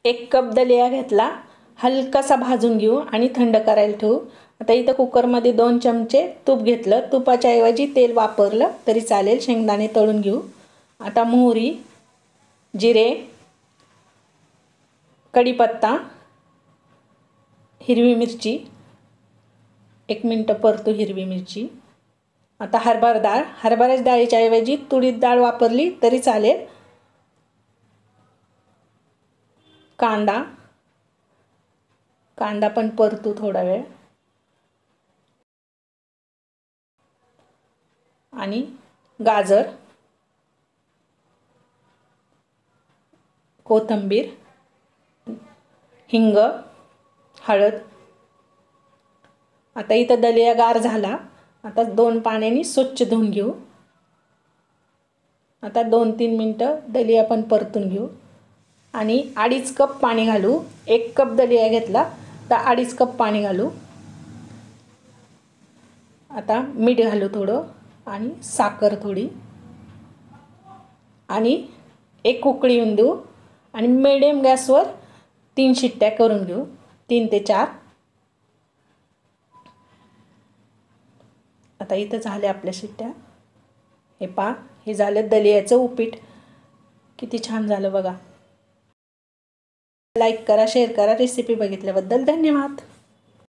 1 cup दलिया घेतला, हलकासा भाजून घेऊ आणि थंड करायला ठेवू। आता इथं कुकरमध्ये 2 चमचे तूप घेतलं, तुपाच्या ऐवजी तेल वापरलं तरी चालेल। शेंगदाणे तळून घेऊ। आता मोहरी, जिरे, कढीपत्ता, हिरवी मिरची, 1 मिनिट परतू हिरवी मिरची। आता हरभरा डाळ, हरभऱ्याच्या डाळीच्या ऐवजी तुरीची डाळ वापरली तरी चालेल। कांदा, कांदा पण परतू थोडा वेळ आणि गाजर, कोथिंबीर, हिंग, हळद। आता इथं दलिया गार झाला, आता 2 पाण्याने स्वच्छ धुवून घेऊ। आता 2-3 मिनिटं दलिया पण परतून घेऊ आणि 2.5 कप पाणी घालू। 1 कप दलिया घेतला तर 2.5 कप पाणी घालू। आता मीठ घालू थोडं आणि साखर थोडी आणि 1 उकळी येऊन देऊ आणि मीडियम गॅसवर 3 शिट्ट्या करून घेऊ, 3 ते 4। आता इथं झाले आपल्या शिट्ट्या। हे पहा, हे झालं दलियाचं उपीट। किती छान झालं बघा। लाईक करा, शेअर करा। रेसिपी बघितल्याबद्दल धन्यवाद।